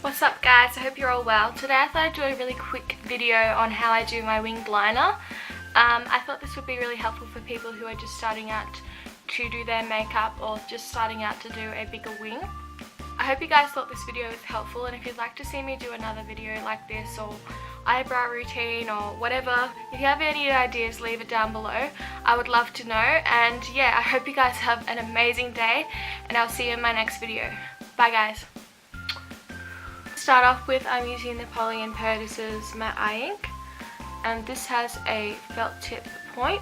What's up guys, I hope you're all well. Today I thought I'd do a really quick video on how I do my winged liner. I thought this would be really helpful for people who are just starting out to do their makeup or just starting out to do a bigger wing. I hope you guys thought this video was helpful, and if you'd like to see me do another video like this or eyebrow routine or whatever, if you have any ideas, leave it down below. I would love to know, and yeah, I hope you guys have an amazing day and I'll see you in my next video. Bye guys. Start off with, I'm using Napoleon Perdis's matte eye ink, and this has a felt tip point,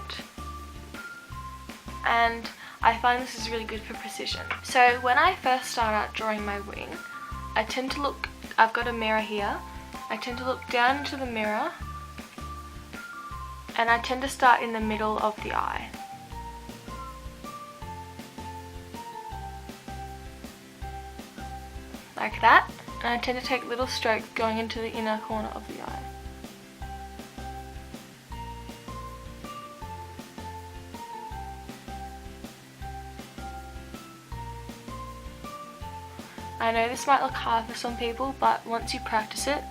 and I find this is really good for precision. So when I first start out drawing my wing, I tend to look, I've got a mirror here, I tend to look down into the mirror and I tend to start in the middle of the eye. Like that. And I tend to take little strokes going into the inner corner of the eye. I know this might look hard for some people, but once you practice it,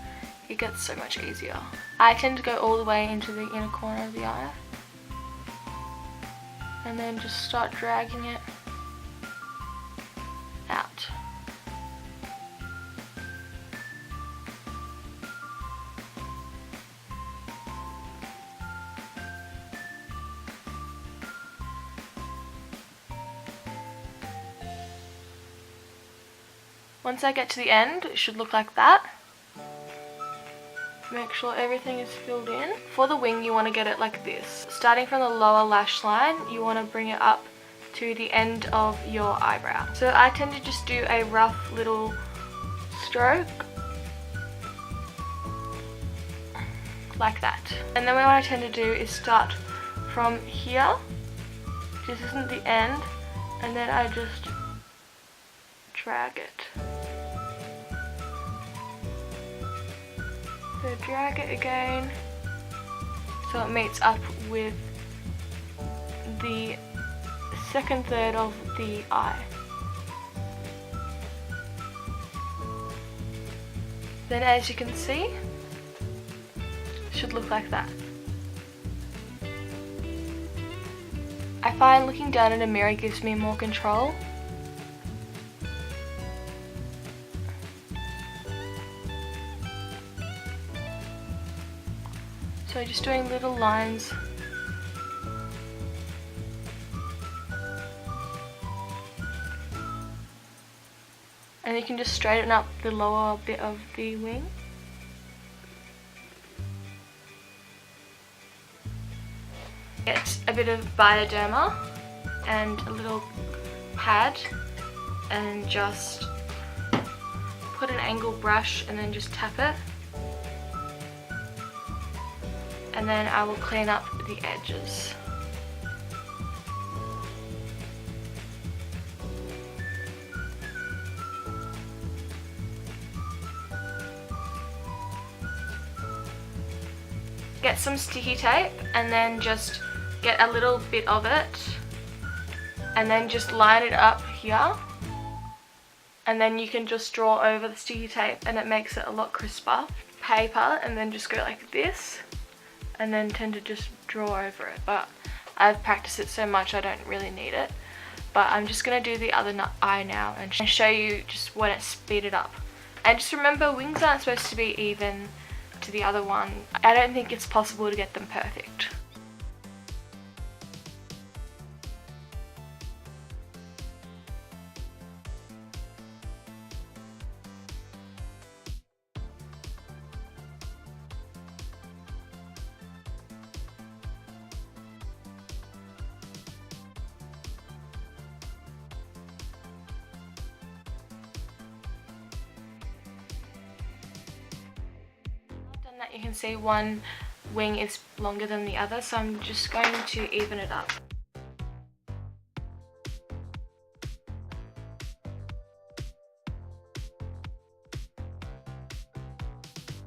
it gets so much easier. I tend to go all the way into the inner corner of the eye. And then just start dragging it out. Once I get to the end, it should look like that. Make sure everything is filled in. For the wing, you want to get it like this. Starting from the lower lash line, you want to bring it up to the end of your eyebrow. So I tend to just do a rough little stroke. Like that. And then what I tend to do is start from here. This isn't the end. And then I just drag it. So drag it again so it meets up with the second third of the eye. Then as you can see, it should look like that. I find looking down in a mirror gives me more control. So just doing little lines. And you can just straighten up the lower bit of the wing. Get a bit of Bioderma and a little pad and just put an angle brush and then just tap it. And then I will clean up the edges. Get some sticky tape and then just get a little bit of it and then just line it up here, and then you can just draw over the sticky tape and it makes it a lot crisper. Paper, and then just go like this and then tend to just draw over it, but I've practiced it so much I don't really need it. But I'm just going to do the other eye now and show you just when it's speeded up. And just remember, wings aren't supposed to be even to the other one. I don't think it's possible to get them perfect. That you can see one wing is longer than the other, so I'm just going to even it up.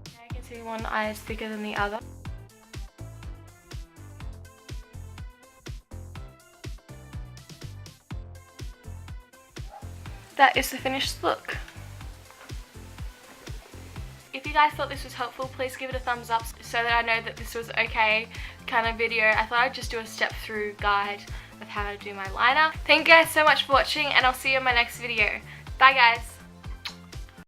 Now you can see one eye is thicker than the other. That is the finished look. you guys thought this was helpful, please give it a thumbs up so that I know that this was okay kind of video. I thought I'd just do a step through guide of how to do my liner. Thank you guys so much for watching, and I'll see you in my next video. Bye guys!